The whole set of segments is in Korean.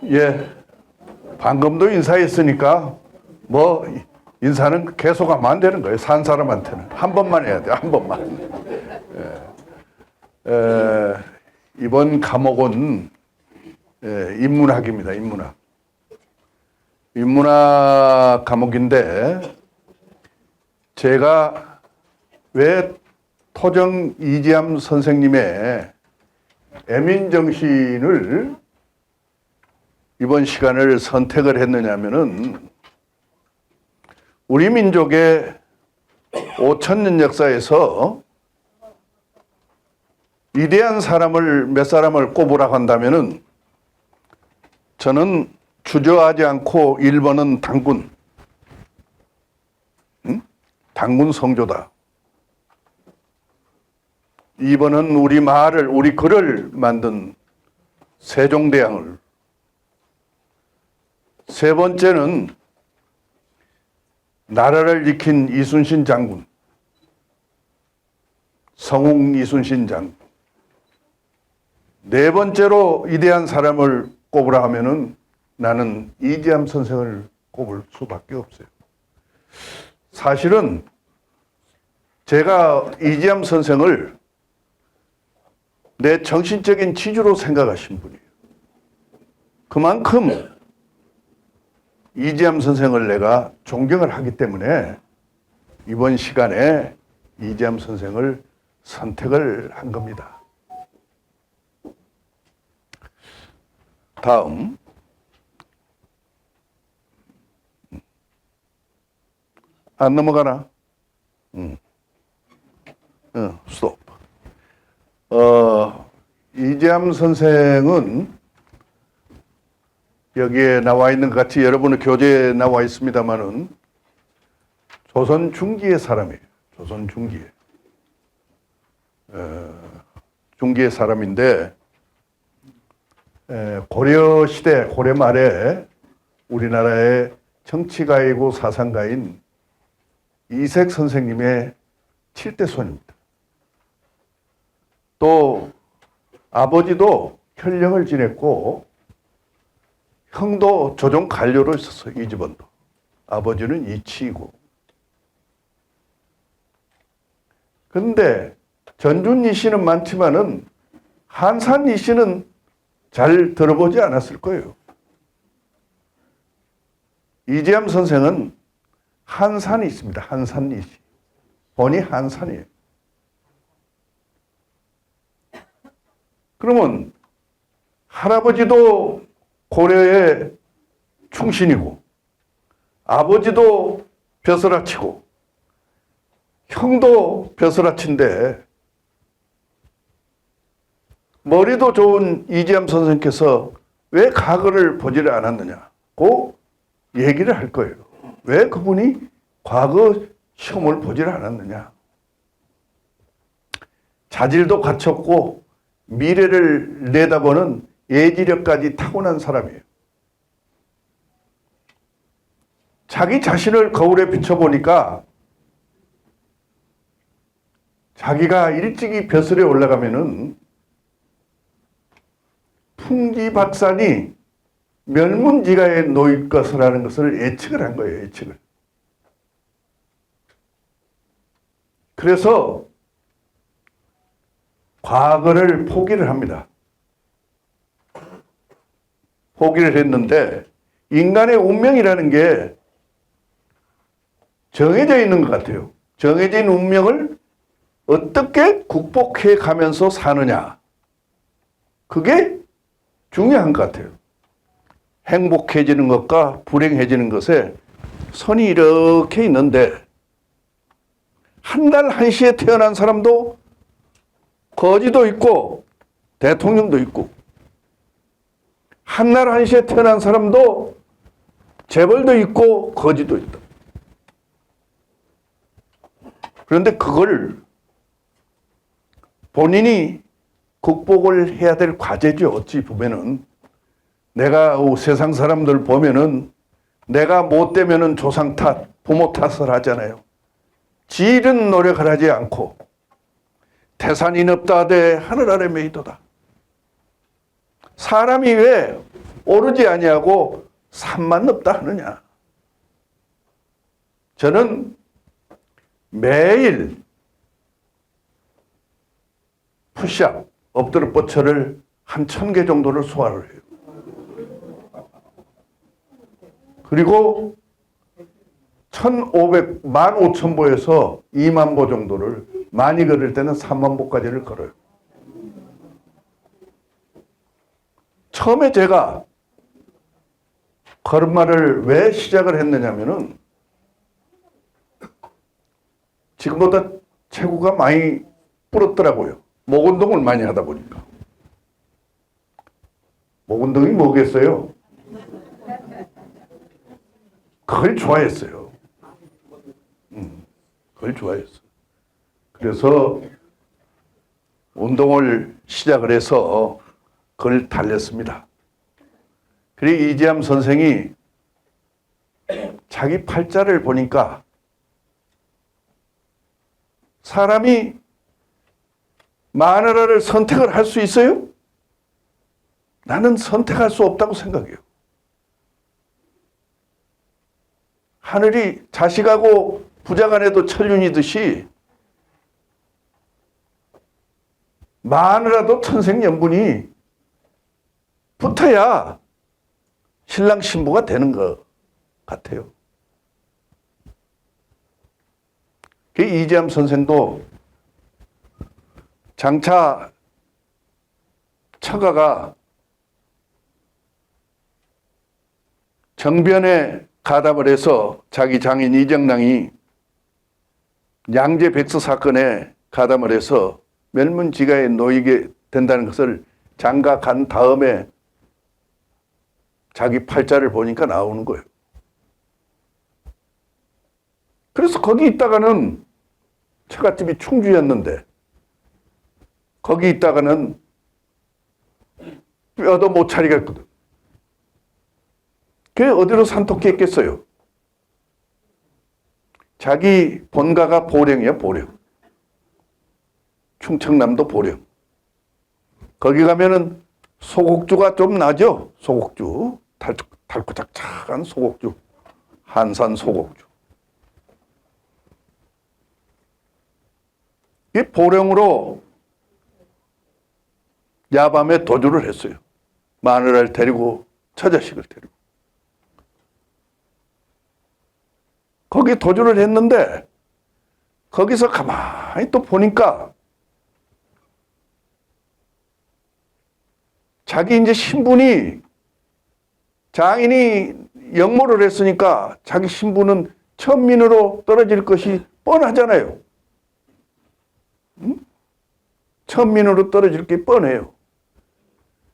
예, 방금도 인사했으니까 뭐 인사는 계속하면 안 되는 거예요. 산 사람한테는 한 번만 해야 돼요. 한 번만. 이번 과목은 인문학입니다. 인문학. 인문학 과목인데 제가 왜 토정 이지암 선생님의 애민정신을 이번 시간을 선택을 했느냐면은 우리 민족의 5,000년 역사에서 위대한 사람을 몇 사람을 꼽으라고 한다면은 저는 주저하지 않고 1번은 당군. 당군 성조다. 2번은 우리 글을 만든 세종대왕을. 세 번째는 나라를 지킨 이순신 장군. 성웅 이순신 장군. 네 번째로 위대한 사람을 꼽으라 하면은 나는 이지암 선생을 꼽을 수밖에 없어요. 사실은 제가 이지암 선생을 내 정신적인 지주로 생각하신 분이에요. 그만큼 이지암 선생을 내가 존경을 하기 때문에 이번 시간에 이지암 선생을 선택을 한 겁니다. 다음. 안 넘어가나? 스톱. 이지암 선생은 여기에 나와 있는 것 같이 여러분의 교재에 나와 있습니다만은 조선 중기의 사람이에요. 조선 중기의. 중기의 사람인데 고려 시대, 고려 말에 우리나라의 정치가이고 사상가인 이색 선생님의 7대 손입니다. 또 아버지도 현령을 지냈고 형도 조정 관료로 있었어요. 이 집안도. 아버지는 이치이고. 그런데 전준 이씨는 많지만은 한산 이씨는 잘 들어보지 않았을 거예요. 이지암 선생은 한산이 있습니다. 한산 이씨. 본이 한산이에요. 그러면 할아버지도 고려의 충신이고 아버지도 벼슬아치고 형도 벼슬아치인데 머리도 좋은 이지암 선생께서 왜 과거를 보지를 않았느냐고 얘기를 할 거예요. 왜 그분이 과거 시험을 보지를 않았느냐. 자질도 갖췄고 미래를 내다보는 예지력까지 타고난 사람이에요. 자기 자신을 거울에 비춰보니까 자기가 일찍이 벼슬에 올라가면은 풍지박산이 멸문지가에 놓일 것이라는 것을 예측을 한 거예요. 예측을. 그래서 과거를 포기를 합니다. 포기를 했는데 인간의 운명이라는 게 정해져 있는 것 같아요. 정해진 운명을 어떻게 극복해 가면서 사느냐. 그게 중요한 것 같아요. 행복해지는 것과 불행해지는 것에 선이 이렇게 있는데 한 달 한시에 태어난 사람도 거지도 있고 대통령도 있고 한 날 한시에 태어난 사람도 재벌도 있고 거지도 있다. 그런데 그걸 본인이 극복을 해야 될 과제죠. 어찌 보면은 내가 세상 사람들 보면은 내가 못 되면은 조상 탓, 부모 탓을 하잖아요. 지일은 노력을 하지 않고 태산인 없다 하되 하늘 아래 메이도다. 사람이 왜 오르지 아니하고 산만 높다 하느냐. 저는 매일 푸시업, 엎드려 뻗쳐를 한 1000개 정도를 소화를 해요. 그리고 15,000보에서 20,000보 정도를 많이 걸을 때는 30,000보까지를 걸어요. 처음에 제가 걸음마를 왜 시작을 했느냐면은 지금보다 체구가 많이 불었더라고요. 목 운동을 많이 하다 보니까. 목 운동이 뭐겠어요? 그걸 좋아했어요. 그걸 좋아했어요. 그래서 운동을 시작을 해서 그걸 달렸습니다. 그리고 이재암 선생이 자기 팔자를 보니까 사람이 마누라를 선택을 할 수 있어요? 나는 선택할 수 없다고 생각해요. 하늘이 자식하고 부자간에도 천륜이듯이 마누라도 천생연분이 붙어야 신랑 신부가 되는 것 같아요. 그 이재암 선생도 장차 처가가 정변에 가담을 해서 자기 장인 이정랑이 양재 백서 사건에 가담을 해서 멸문지가에 놓이게 된다는 것을 장가 간 다음에 자기 팔자를 보니까 나오는 거예요. 그래서 거기 있다가는 처갓집이 충주였는데 거기 있다가는 뼈도 못 차리겠거든. 그게 어디로 산토끼했겠어요? 자기 본가가 보령이야, 보령. 충청남도 보령. 거기 가면은 소곡주가 좀 나죠? 소곡주. 달고작작한 소곡주. 한산 소곡주. 이 보령으로 야밤에 도주를 했어요. 마누라를 데리고 처자식을 데리고. 거기 도주를 했는데 거기서 가만히 또 보니까 자기 이제 신분이 장인이 역모를 했으니까 자기 신분은 천민으로 떨어질 것이 뻔하잖아요. 응? 천민으로 떨어질 게 뻔해요.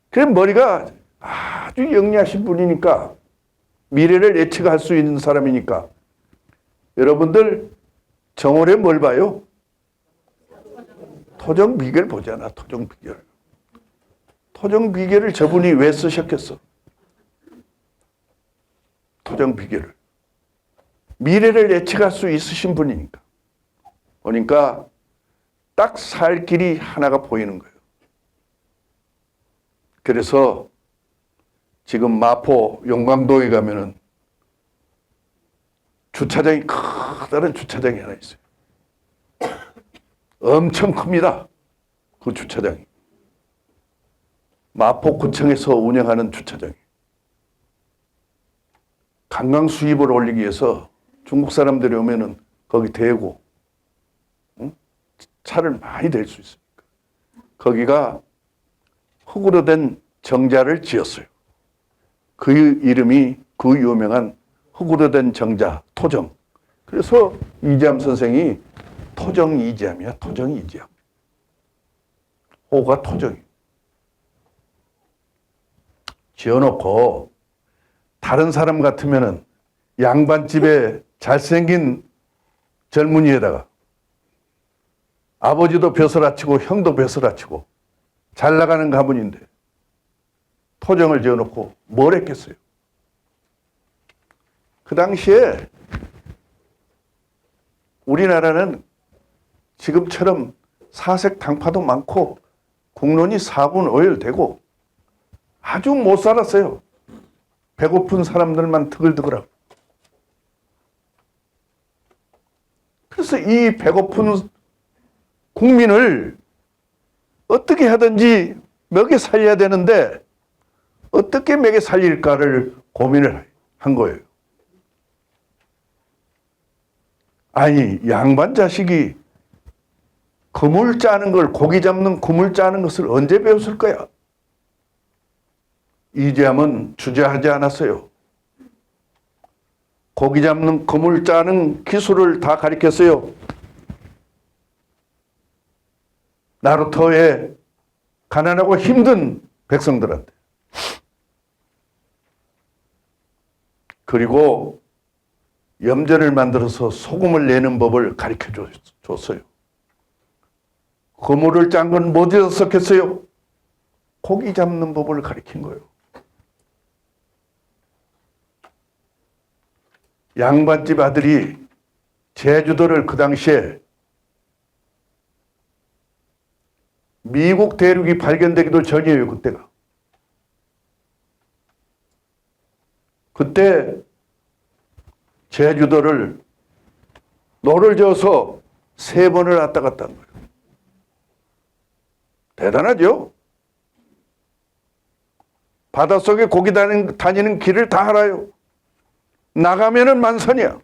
그래서 머리가 아주 영리하신 분이니까 미래를 예측할 수 있는 사람이니까 여러분들 정월에 뭘 봐요? 토정비결 보잖아. 토정비결. 토정비결을 저분이 왜 쓰셨겠어? 토정비결을. 미래를 예측할 수 있으신 분이니까. 보니까 딱 살 길이 하나가 보이는 거예요. 그래서 지금 마포 용광동에 가면은 주차장이 커다란 주차장이 하나 있어요. 엄청 큽니다. 그 주차장이. 마포구청에서 운영하는 주차장이. 관광 수입을 올리기 위해서 중국 사람들이 오면은 거기 대고 차를 많이 댈 수 있으니까. 거기가 흙으로 된 정자를 지었어요. 그 이름이 그 유명한 흙으로 된 정자, 토정. 그래서 이재암 선생이 토정 이재암이야. 토정 이재암. 호가 토정이. 지어놓고 다른 사람 같으면은 양반집에 잘생긴 젊은이에다가 아버지도 벼슬아치고 형도 벼슬아치고 잘 나가는 가문인데 토정을 지어놓고 뭘 했겠어요? 그 당시에 우리나라는 지금처럼 사색 당파도 많고 국론이 사분 오열되고 아주 못 살았어요. 배고픈 사람들만 드글드글하고. 그래서 이 배고픈 국민을 어떻게 하든지 먹여 살려야 되는데 어떻게 먹여 살릴까를 고민을 한 거예요. 아니, 양반 자식이 그물 짜는 걸, 고기 잡는 그물 짜는 것을 언제 배웠을 거야? 이재함은 주저하지 않았어요. 고기 잡는 그물 짜는 기술을 다 가르쳤어요. 나루터의 가난하고 힘든 백성들한테. 그리고 염전을 만들어서 소금을 내는 법을 가르쳐 줬어요. 그물을 짠 건 뭐지서 썼겠어요? 고기 잡는 법을 가르친 거예요. 양반집 아들이 제주도를 그 당시에 미국 대륙이 발견되기도 전이에요, 그때가. 그때 제주도를 노를 저어서 3번을 왔다 갔다 한 거예요. 대단하죠? 바닷속에 고기 다니는 길을 다 알아요. 나가면은 만선이야.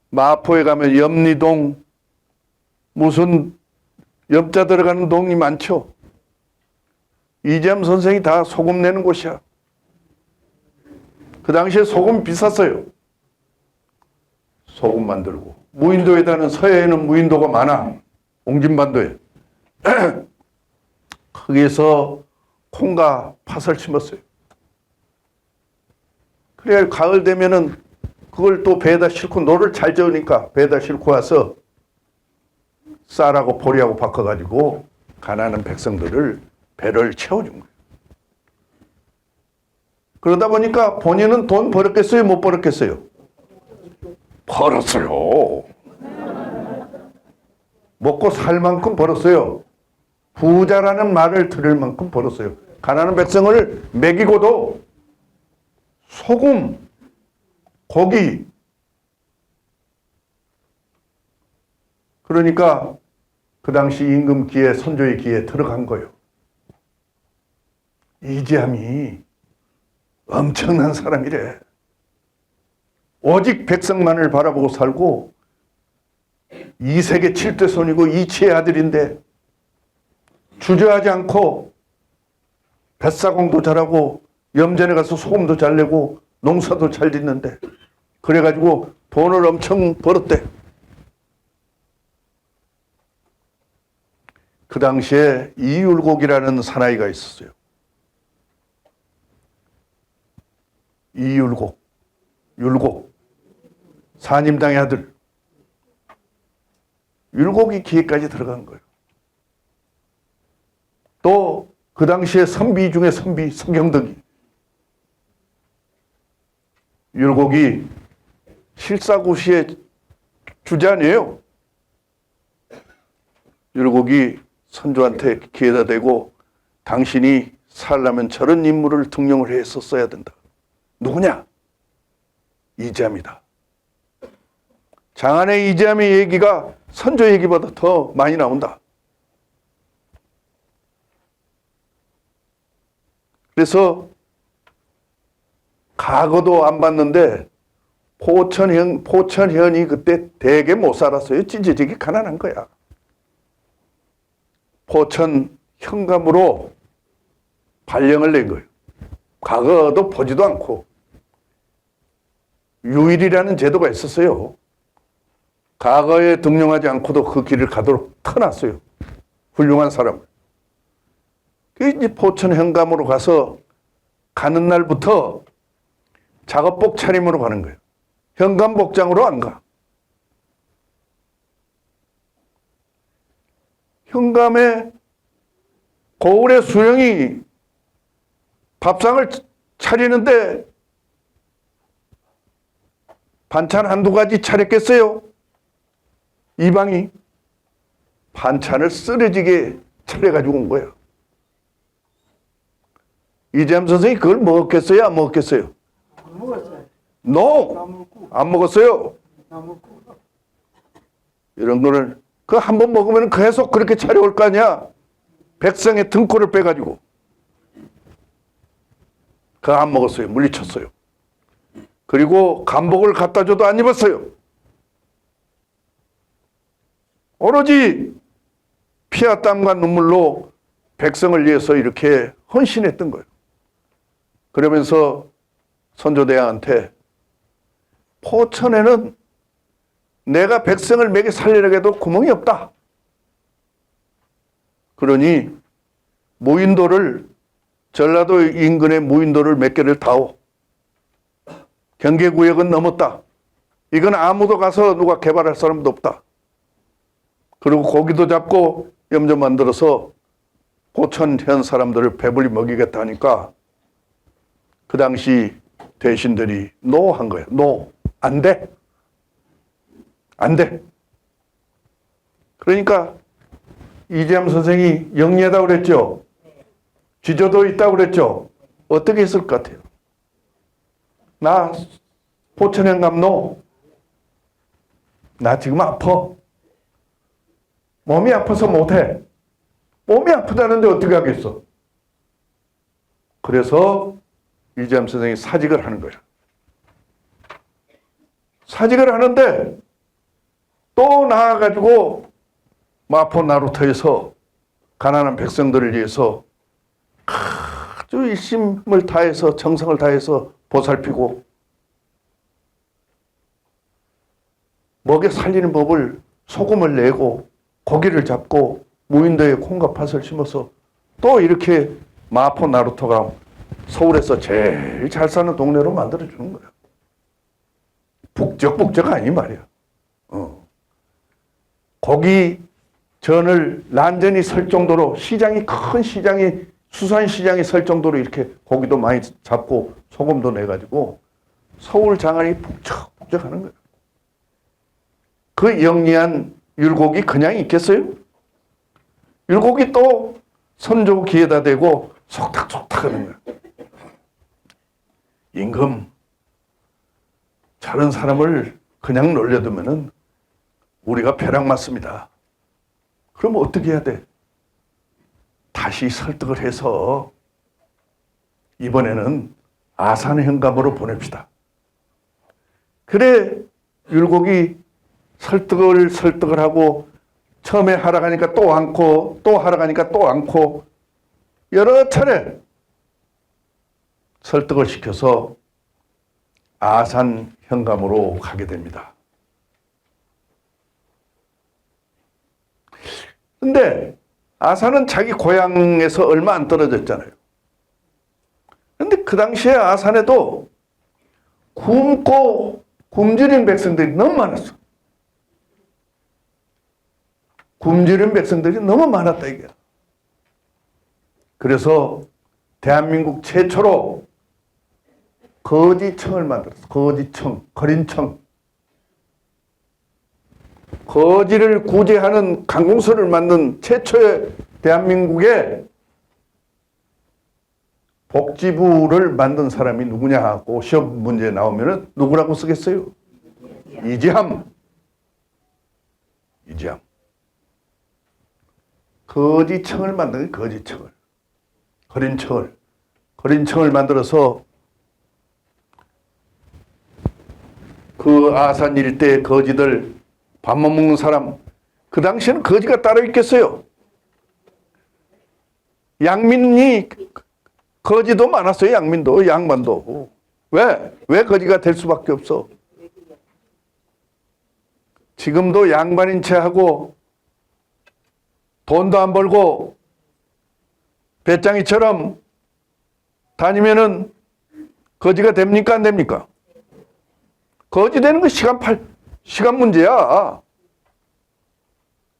마포에 가면 염리동, 무슨 염자 들어가는 동이 많죠. 이재함 선생이 다 소금 내는 곳이야. 그 당시에 소금 비쌌어요. 소금 만들고. 무인도에다는 서해에는 무인도가 많아. 옹진반도에. 거기에서 콩과 팥을 심었어요. 그래야 가을 되면은 그걸 또 배에다 싣고, 노를 잘 저으니까 배에다 싣고 와서 쌀하고 보리하고 바꿔가지고 가난한 백성들을 배를 채워준 거예요. 그러다 보니까 본인은 돈 벌었겠어요? 못 벌었겠어요? 벌었어요. 먹고 살 만큼 벌었어요. 부자라는 말을 들을 만큼 벌었어요. 가난한 백성을 먹이고도 소금, 고기. 그러니까 그 당시 임금기에, 선조의 기에 들어간 거예요. 이재함이 엄청난 사람이래. 오직 백성만을 바라보고 살고 이세계 7대 손이고 이치의 아들인데 주저하지 않고 뱃사공도 잘하고 염전에 가서 소금도 잘 내고 농사도 잘 짓는데, 그래가지고 돈을 엄청 벌었대. 그 당시에 이율곡이라는 사나이가 있었어요. 이율곡, 율곡, 산임당의 아들. 율곡이 기회까지 들어간 거예요. 또 그 당시에 선비 중에 선비, 서경덕이. 율곡이 실사구시의 주자니에요. 율곡이 선조한테 기회다 대고 당신이 살려면 저런 인물을 등용을 했었어야 된다. 누구냐? 이재함이다. 장안의 이재함의 얘기가 선조 얘기보다 더 많이 나온다. 그래서 과거도 안 봤는데 포천현이 그때 되게 못 살았어요. 찌질하게 가난한 거야. 포천 현감으로 발령을 낸 거예요. 과거도 보지도 않고. 유일이라는 제도가 있었어요. 과거에 등용하지 않고도 그 길을 가도록 터놨어요. 훌륭한 사람을. 이제 포천 현감으로 가서 가는 날부터 작업복 차림으로 가는 거예요. 현감 복장으로 안 가. 현감에 고을의 수령이 밥상을 차리는데 반찬 한두 가지 차렸겠어요? 이방이 반찬을 쓰러지게 차려가지고 온 거예요. 이재함 선생이 그걸 먹었겠어요? 안 먹었겠어요? 안 먹었어요. No! 나물국, 안 먹었어요. 나물국. 이런 거를 그 한 번 먹으면 계속 그렇게 차려올 거 아니야. 백성의 등골을 빼가지고. 그거 안 먹었어요. 물리쳤어요. 그리고 간복을 갖다 줘도 안 입었어요. 오로지 피와 땀과 눈물로 백성을 위해서 이렇게 헌신했던 거예요. 그러면서 선조대왕한테 포천에는 내가 백성을 먹여 살리려고 해도 구멍이 없다. 그러니 무인도를 전라도 인근의 무인도를 몇 개를 다오. 경계구역은 넘었다. 이건 아무도 가서 누가 개발할 사람도 없다. 그리고 고기도 잡고 염조 만들어서 포천현 사람들을 배불리 먹이겠다 하니까 그 당시 대신들이 노 한 거예요. 노. 안 돼. 안 돼. 그러니까 이재함 선생이 영리하다고 그랬죠. 쥐저도 있다고 그랬죠. 어떻게 했을 것 같아요? 나 포천현 감노. 나 지금 아파. 몸이 아파서 못해. 몸이 아프다는데 어떻게 하겠어? 그래서 이재함 선생이 사직을 하는 거야. 사직을 하는데 또 나와가지고 마포 나루터에서 가난한 백성들을 위해서 아주 일심을 다해서 정성을 다해서 보살피고 먹여 살리는 법을 소금을 내고 고기를 잡고 무인도에 콩과 팥을 심어서 또 이렇게 마포 나루터가 서울에서 제일 잘 사는 동네로 만들어주는 거야. 북적북적 아니 말이야. 고기 전을 란전이 설 정도로 시장이 큰 시장이 수산시장이 설 정도로 이렇게 고기도 많이 잡고 소금도 내가지고 서울 장안이 북적북적 하는 거야. 그 영리한 율곡이 그냥 있겠어요? 율곡이 또 선조 귀에다 대고 속닥속닥 하는 거야. 임금, 저런 사람을 그냥 놀려두면은 우리가 벼락 맞습니다. 그럼 어떻게 해야 돼? 다시 설득을 해서 이번에는 아산현감으로 보냅시다. 그래 율곡이 설득을 하고 처음에 하러 가니까 또 않고 또 하러 가니까 또 않고 여러 차례 설득을 시켜서 아산현감으로 가게 됩니다. 근데 아산은 자기 고향에서 얼마 안 떨어졌잖아요. 근데 그 당시에 아산에도 굶고 굶주린 백성들이 너무 많았어. 굶주린 백성들이 너무 많았다 이게. 그래서 대한민국 최초로 거지청을 만들었어. 거지청, 거린청. 거지를 구제하는 강공서를 만든 최초의 대한민국의 복지부를 만든 사람이 누구냐 하고 시험 문제에 나오면 누구라고 쓰겠어요? 이재함. 이재함. 거지청을 만든 거예요. 거지청을. 거린청을. 거린청을 만들어서 그 아산 일대의 거지들 밥만 먹는 사람, 그 당시에는 거지가 따로 있겠어요. 양민이 거지도 많았어요. 양민도, 양반도. 왜 거지가 될 수밖에 없어? 지금도 양반인 채 하고 돈도 안 벌고 배짱이처럼 다니면은 거지가 됩니까? 안 됩니까? 거지 되는 건 시간 문제야.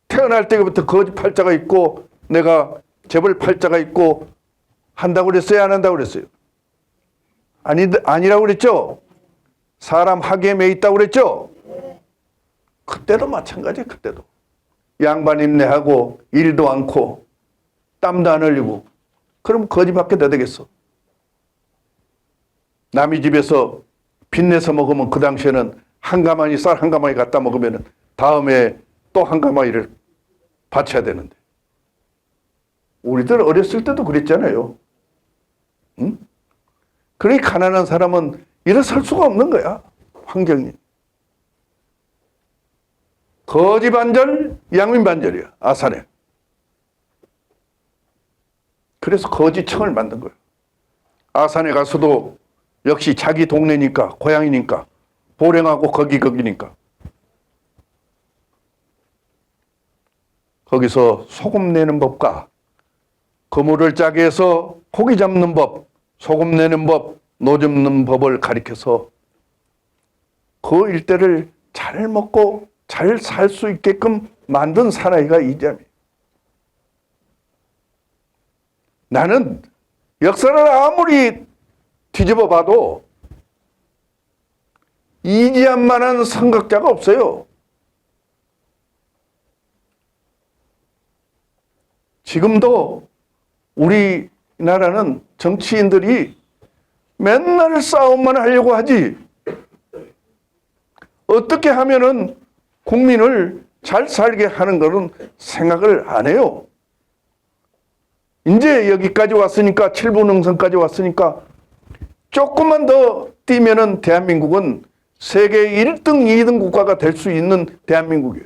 태어날 때부터 거지 팔자가 있고 내가 재벌 팔자가 있고 한다고 그랬어요? 안 한다고 그랬어요? 아니라고 그랬죠? 사람 학위에 매 있다고 그랬죠? 그때도 마찬가지야. 그때도 양반 인내하고 일도 않고 땀도 안 흘리고 그럼 거지밖에 더 되겠어? 남의 집에서 빚내서 먹으면 그 당시에는 한 가마니 쌀 한 가마니 갖다 먹으면 다음에 또 한 가마니를 바쳐야 되는데 우리들 어렸을 때도 그랬잖아요. 응? 그러니 가난한 사람은 일어설 수가 없는 거야. 환경이. 거지 반절, 양민 반절이야. 아산에. 그래서 거지청을 만든 거예요. 아산에 가서도 역시 자기 동네니까 고향이니까 보령하고 거기니까 거기서 소금 내는 법과 그물을 짜게 해서 고기 잡는 법, 소금 내는 법, 노 잡는 법을 가리켜서 그 일대를 잘 먹고 잘 살 수 있게끔 만든 사나이가 이재함이에요. 나는 역사를 아무리 뒤집어 봐도 이재함만한 선각자가 없어요. 지금도 우리나라는 정치인들이 맨날 싸움만 하려고 하지 어떻게 하면은 국민을 잘 살게 하는 거는 생각을 안 해요. 이제 여기까지 왔으니까 7부 능선까지 왔으니까 조금만 더 뛰면은 대한민국은 세계 1등, 2등 국가가 될 수 있는 대한민국이에요.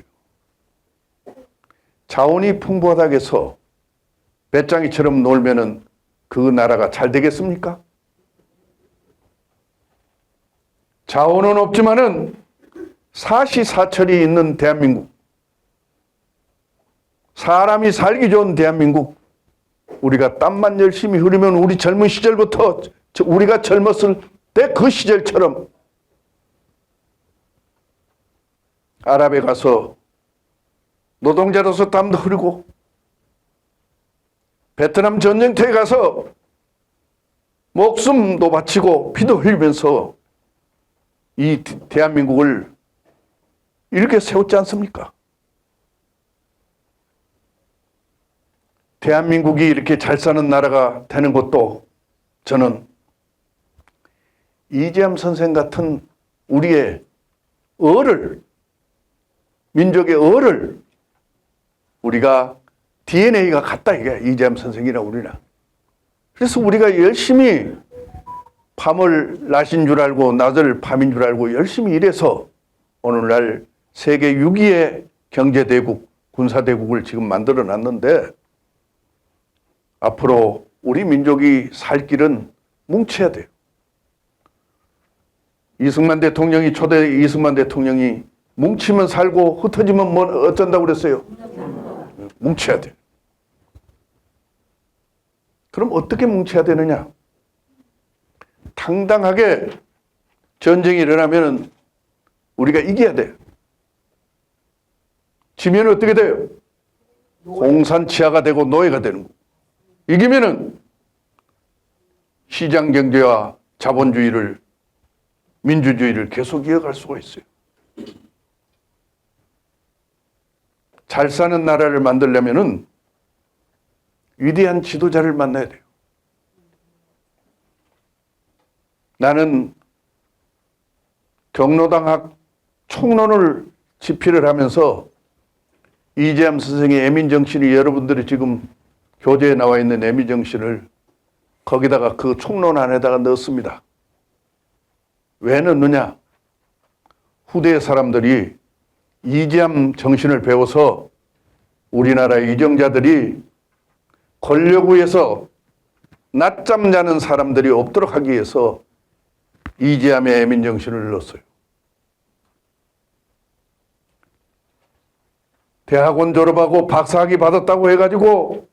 자원이 풍부하다고 해서 배짱이처럼 놀면은 그 나라가 잘 되겠습니까? 자원은 없지만은 사시사철이 있는 대한민국, 사람이 살기 좋은 대한민국, 우리가 땀만 열심히 흐르면 우리 젊은 시절부터 우리가 젊었을 때 그 시절처럼 아랍에 가서 노동자로서 땀도 흐르고 베트남 전쟁터에 가서 목숨도 바치고 피도 흘리면서 이 대한민국을 이렇게 세웠지 않습니까? 대한민국이 이렇게 잘 사는 나라가 되는 것도 저는 이재함 선생 같은 우리의 을을, 민족의 을을 우리가 DNA가 같다 이게 이재함 선생이랑 우리랑. 그래서 우리가 열심히 밤을 낮인 줄 알고 낮을 밤인 줄 알고 열심히 일해서 오늘날 세계 6위의 경제대국, 군사대국을 지금 만들어 놨는데 앞으로 우리 민족이 살 길은 뭉쳐야 돼요. 이승만 대통령이 초대 이승만 대통령이 뭉치면 살고 흩어지면 뭐 어쩐다고 그랬어요? 뭉쳐야 돼. 그럼 어떻게 뭉쳐야 되느냐? 당당하게 전쟁이 일어나면 우리가 이겨야 돼. 지면 어떻게 돼요? 공산치하가 되고 노예가 되는 거. 이기면은 시장 경제와 자본주의를 민주주의를 계속 이어갈 수가 있어요. 잘 사는 나라를 만들려면은 위대한 지도자를 만나야 돼요. 나는 경로당학 총론을 집필을 하면서 이재함 선생의 애민정신이 여러분들이 지금 교재에 나와 있는 애민정신을 거기다가 그 총론 안에다가 넣었습니다. 왜 넣느냐? 후대 사람들이 이재함 정신을 배워서 우리나라의 이정자들이 권력 위에서 낮잠 자는 사람들이 없도록 하기 위해서 이재함의 애민정신을 넣었어요. 대학원 졸업하고 박사학위 받았다고 해가지고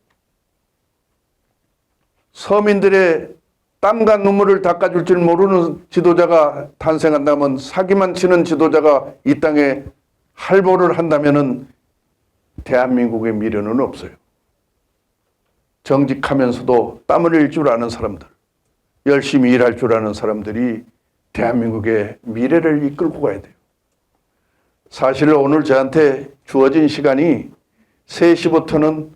서민들의 땀과 눈물을 닦아줄 줄 모르는 지도자가 탄생한다면, 사기만 치는 지도자가 이 땅에 할보를 한다면은 대한민국의 미래는 없어요. 정직하면서도 땀을 흘릴 줄 아는 사람들, 열심히 일할 줄 아는 사람들이 대한민국의 미래를 이끌고 가야 돼요. 사실 오늘 저한테 주어진 시간이 3시부터는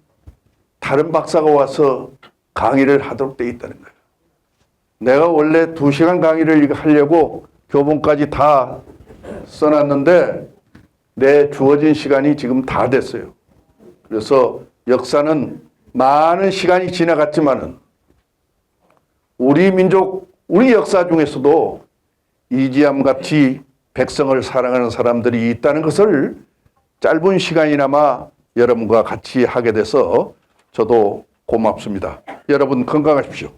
다른 박사가 와서 강의를 하도록 돼 있다는 거예요. 내가 원래 2시간 강의를 하려고 교본까지 다 써놨는데 내 주어진 시간이 지금 다 됐어요. 그래서 역사는 많은 시간이 지나갔지만은 우리 민족, 우리 역사 중에서도 이지함 같이 백성을 사랑하는 사람들이 있다는 것을 짧은 시간이나마 여러분과 같이 하게 돼서 저도 고맙습니다. 여러분 건강하십시오.